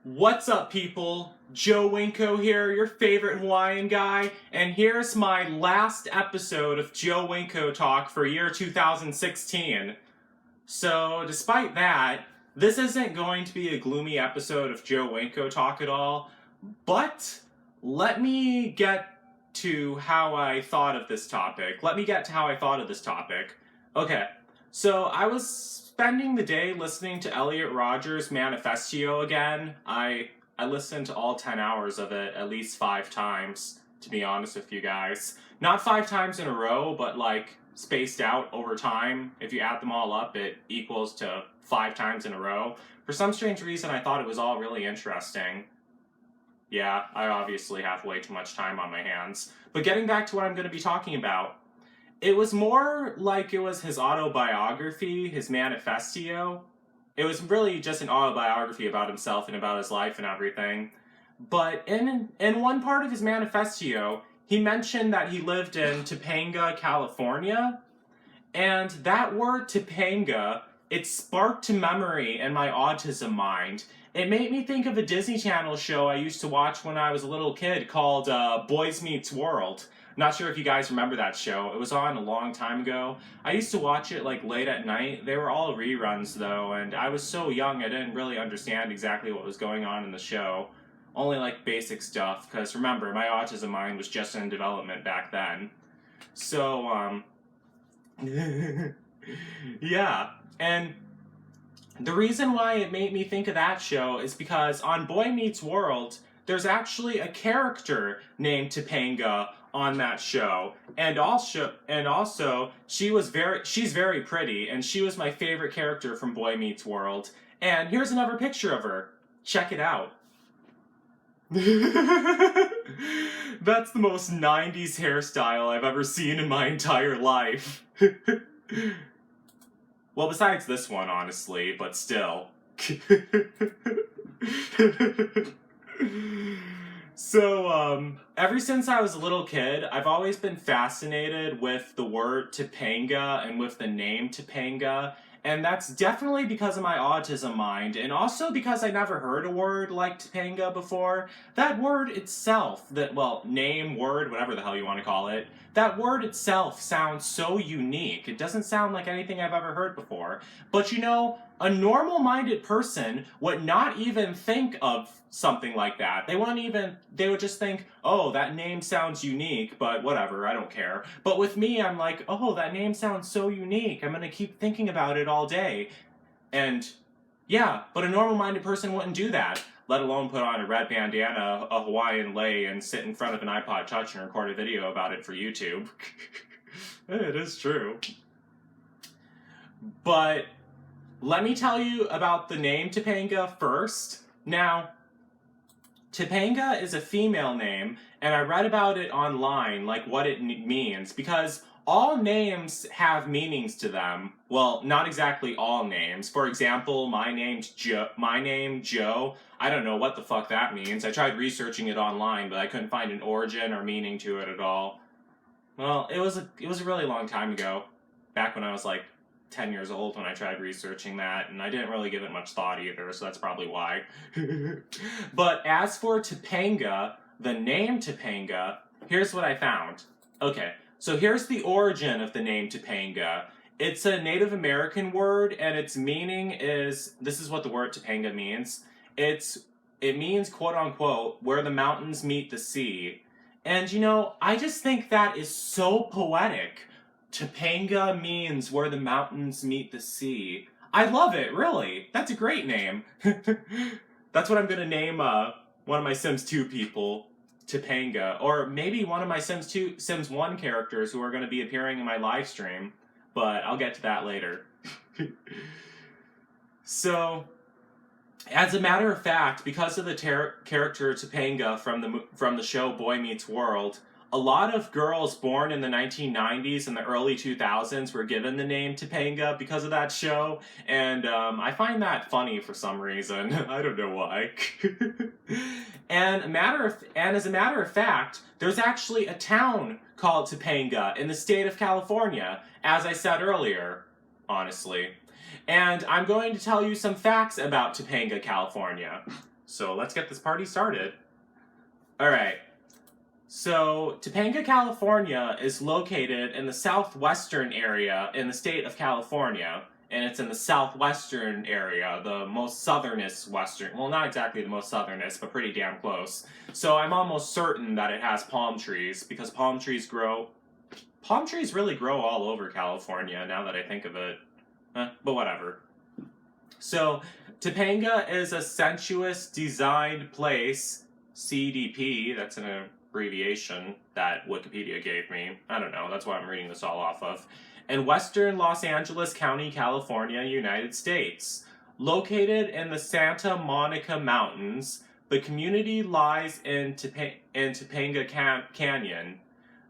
What's up, people? Joe Winko here, your favorite Hawaiian guy, and here's my last episode of Joe Winko Talk for year 2016. So, despite that, this isn't going to be a gloomy episode of Joe Winko Talk at all, but let me get to how I thought of this topic. Okay, so I was spending the day listening to Elliot Rodgers' Manifestio again. I listened to all 10 hours of it at least 5 times, to be honest with you guys. Not 5 times in a row, but like spaced out over time. If you add them all up, it equals to 5 times in a row. For some strange reason, I thought it was all really interesting. Yeah, I obviously have way too much time on my hands. But getting back to what I'm going to be talking about, it was more like it was his autobiography, his manifestio. It was really just an autobiography about himself and about his life and everything. But in one part of his manifestio, he mentioned that he lived in Topanga, California, and that word Topanga, it sparked a memory in my autism mind. It made me think of a Disney Channel show I used to watch when I was a little kid called Boys Meets World. Not sure if you guys remember that show. It was on a long time ago. I used to watch it like late at night. They were all reruns though, and I was so young I didn't really understand exactly what was going on in the show. Only like basic stuff, because remember, my autism mind was just in development back then. So, yeah. And the reason why it made me think of that show is because on Boy Meets World, there's actually a character named Topanga on that show, and also she's very pretty, and she was my favorite character from Boy Meets World. And here's another picture of her. Check it out. That's the most 90s hairstyle I've ever seen in my entire life. Well, besides this one, honestly, but still. So, ever since I was a little kid, I've always been fascinated with the word Topanga and with the name Topanga. And that's definitely because of my autism mind, and also because I never heard a word like Topanga before. That word itself, name, word, whatever the hell you want to call it, that word itself sounds so unique. It doesn't sound like anything I've ever heard before. But you know, a normal-minded person would not even think of something like that. They would just think, oh, that name sounds unique, but whatever, I don't care. But with me, I'm like, oh, that name sounds so unique. I'm gonna keep thinking about it all day. And yeah, but a normal-minded person wouldn't do that, let alone put on a red bandana, a Hawaiian lei, and sit in front of an iPod Touch and record a video about it for YouTube. It is true. But let me tell you about the name Topanga first. Now, Topanga is a female name, and I read about it online, like what it means, because all names have meanings to them. Well, not exactly all names. For example, my name Joe. I don't know what the fuck that means. I tried researching it online, but I couldn't find an origin or meaning to it at all. Well, it was a really long time ago, back when I was like 10 years old when I tried researching that, and I didn't really give it much thought either, so that's probably why. But as for Topanga, the name Topanga, here's what I found. Okay, so here's the origin of the name Topanga. It's a Native American word, and its meaning is, this is what the word Topanga means. It means, quote unquote, where the mountains meet the sea. And you know, I just think that is so poetic. Topanga means where the mountains meet the sea. I love it, really. That's a great name. That's what I'm gonna name one of my Sims 2 people, Topanga. Or maybe one of my Sims 1 characters who are gonna be appearing in my live stream. But I'll get to that later. So, as a matter of fact, because of the character Topanga from the show Boy Meets World, a lot of girls born in the 1990s and the early 2000s were given the name Topanga because of that show, and I find that funny for some reason. I don't know why. And as a matter of fact, there's actually a town called Topanga in the state of California, as I said earlier, honestly. And I'm going to tell you some facts about Topanga, California. So let's get this party started. Alright, so Topanga, California is located in the southwestern area in the state of California. And it's in the southwestern area, the most southernest western. Well, not exactly the most southernest, but pretty damn close. So I'm almost certain that it has palm trees, because palm trees really grow all over California, now that I think of it. But whatever. So, Topanga is a sensuous designed place, CDP, that's an abbreviation that Wikipedia gave me. I don't know, that's what I'm reading this all off of. In western Los Angeles County, California, United States. Located in the Santa Monica Mountains, the community lies in Topanga Canyon.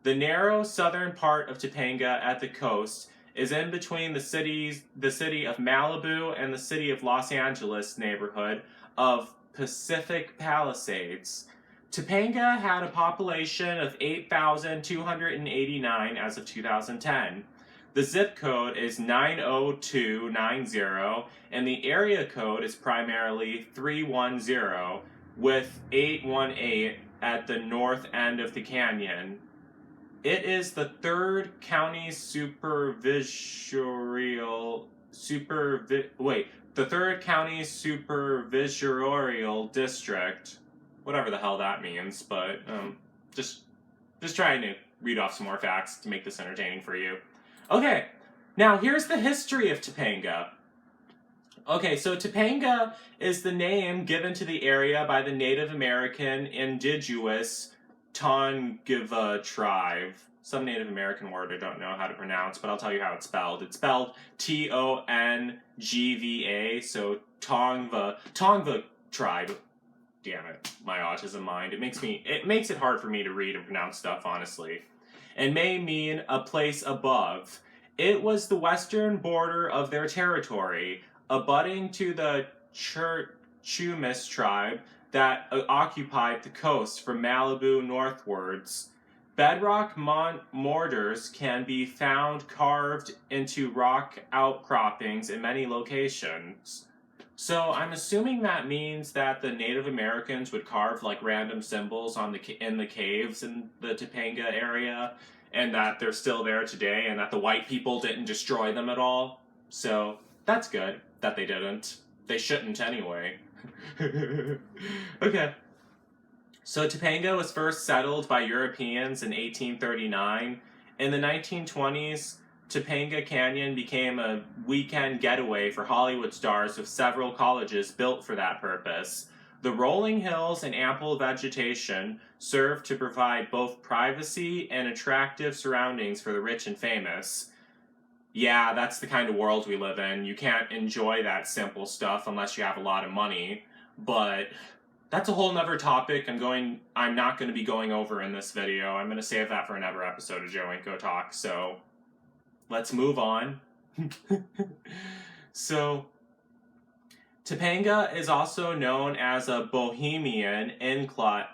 The narrow southern part of Topanga at the coast is in between the city of Malibu and the city of Los Angeles neighborhood of Pacific Palisades. Topanga had a population of 8,289 as of 2010. The zip code is 90290, and the area code is primarily 310, with 818 at the north end of the canyon. It is the third county supervisorial district, whatever the hell that means, but just trying to read off some more facts to make this entertaining for you. Okay, now here's the history of Topanga. Okay, so Topanga is the name given to the area by the Native American indigenous Tongva tribe. Some Native American word I don't know how to pronounce, but I'll tell you how it's spelled. It's spelled Tongva, so Tongva tribe. Damn it, my autism mind. It makes it hard for me to read and pronounce stuff, honestly. And may mean a place above. It was the western border of their territory, abutting to the Chumash tribe that occupied the coast from Malibu northwards. Bedrock mortars can be found carved into rock outcroppings in many locations. So I'm assuming that means that the Native Americans would carve like random symbols in the caves in the Topanga area, and that they're still there today, and that the white people didn't destroy them at all. So that's good that they didn't. They shouldn't anyway. Okay. So Topanga was first settled by Europeans in 1839. In the 1920s, Topanga Canyon became a weekend getaway for Hollywood stars, with several colleges built for that purpose. The rolling hills and ample vegetation served to provide both privacy and attractive surroundings for the rich and famous. Yeah, that's the kind of world we live in. You can't enjoy that simple stuff unless you have a lot of money. But that's a whole nother topic I'm not going to be going over in this video. I'm going to save that for another episode of Winko Talk, so let's move on. So, Topanga is also known as a bohemian enclave,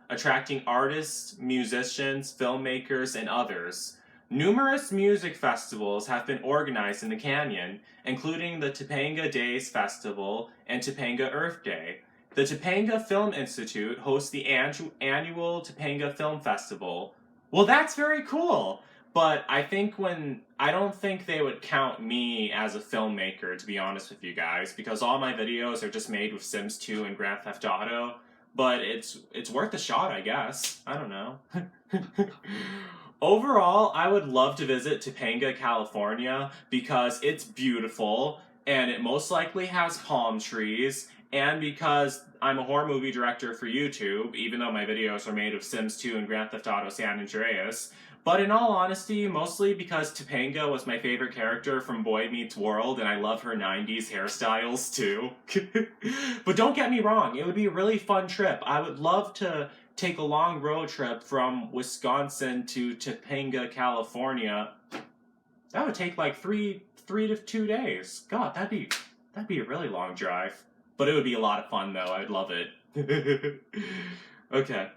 attracting artists, musicians, filmmakers, and others. Numerous music festivals have been organized in the canyon, including the Topanga Days Festival and Topanga Earth Day. The Topanga Film Institute hosts the annual Topanga Film Festival. Well, that's very cool! But I don't think they would count me as a filmmaker, to be honest with you guys, because all my videos are just made with Sims 2 and Grand Theft Auto. But it's worth a shot, I guess. I don't know. Overall, I would love to visit Topanga, California, because it's beautiful, and it most likely has palm trees, and because I'm a horror movie director for YouTube, even though my videos are made of Sims 2 and Grand Theft Auto San Andreas. But in all honesty, mostly because Topanga was my favorite character from Boy Meets World, and I love her 90s hairstyles too. But don't get me wrong, it would be a really fun trip. I would love to take a long road trip from Wisconsin to Topanga, California. That would take like 3 to 2 days. God, that'd be a really long drive. But it would be a lot of fun though. I'd love it. Okay.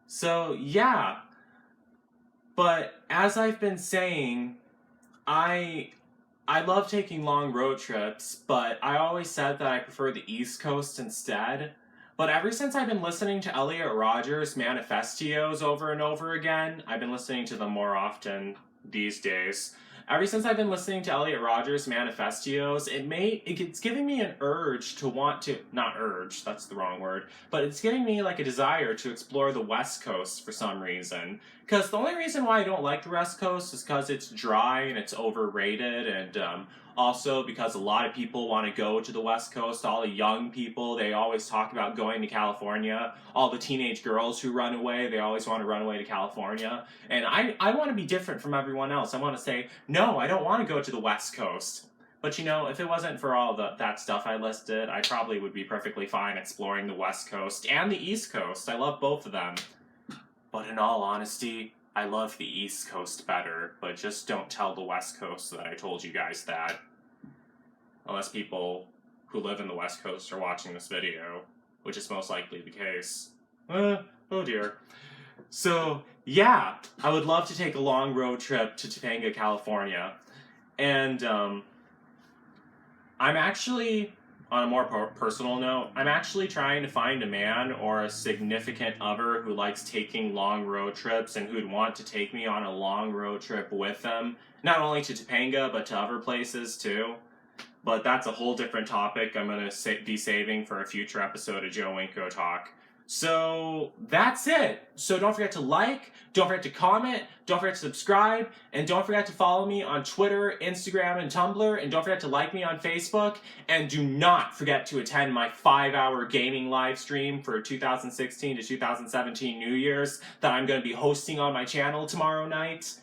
So, yeah. But as I've been saying, I I love taking long road trips, but I always said that I prefer the East Coast instead. But ever since I've been listening to Elliot Rodgers' manifestos over and over again, I've been listening to them more often these days. Ever since I've been listening to Elliot Rodgers' manifestos, it's giving me an urge to want to, not urge, that's the wrong word, but it's giving me like a desire to explore the West Coast for some reason. Because the only reason why I don't like the West Coast is because it's dry and it's overrated, and also because a lot of people want to go to the West Coast. All the young people, they always talk about going to California. All the teenage girls who run away, they always want to run away to California. And I want to be different from everyone else. I want to say, no, I don't want to go to the West Coast. But you know, if it wasn't for all that stuff I listed, I probably would be perfectly fine exploring the West Coast and the East Coast. I love both of them. But in all honesty, I love the East Coast better, but just don't tell the West Coast that I told you guys that. Unless people who live in the West Coast are watching this video, which is most likely the case. Oh dear. So, yeah, I would love to take a long road trip to Topanga, California. And, I'm actually, on a more personal note, I'm actually trying to find a man or a significant other who likes taking long road trips and who'd want to take me on a long road trip with them. Not only to Topanga, but to other places too. But that's a whole different topic I'm going to be saving for a future episode of Joe Winko Talk. So that's it. So don't forget to like, don't forget to comment, don't forget to subscribe, and don't forget to follow me on Twitter, Instagram, and Tumblr, and don't forget to like me on Facebook, and do not forget to attend my 5-hour gaming live stream for 2016 to 2017 New Year's that I'm going to be hosting on my channel tomorrow night.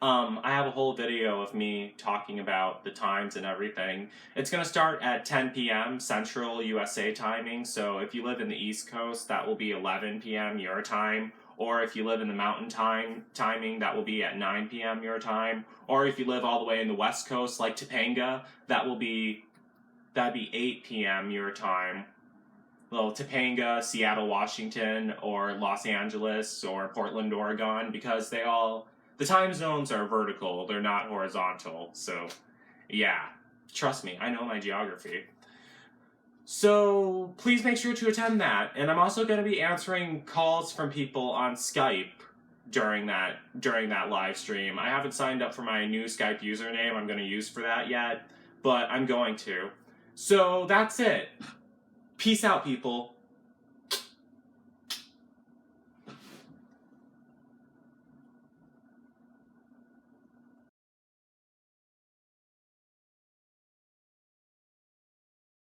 I have a whole video of me talking about the times and everything. It's going to start at 10 p.m. Central USA timing, so if you live in the East Coast, that will be 11 p.m. your time, or if you live in the Mountain Time timing, that will be at 9 p.m. your time, or if you live all the way in the West Coast, like Topanga, that'd be 8 p.m. your time. Well, Topanga, Seattle, Washington, or Los Angeles, or Portland, Oregon, because the time zones are vertical, they're not horizontal, so yeah, trust me, I know my geography. So please make sure to attend that, and I'm also going to be answering calls from people on Skype during that live stream. I haven't signed up for my new Skype username I'm going to use for that yet, but I'm going to. So that's it. Peace out, people.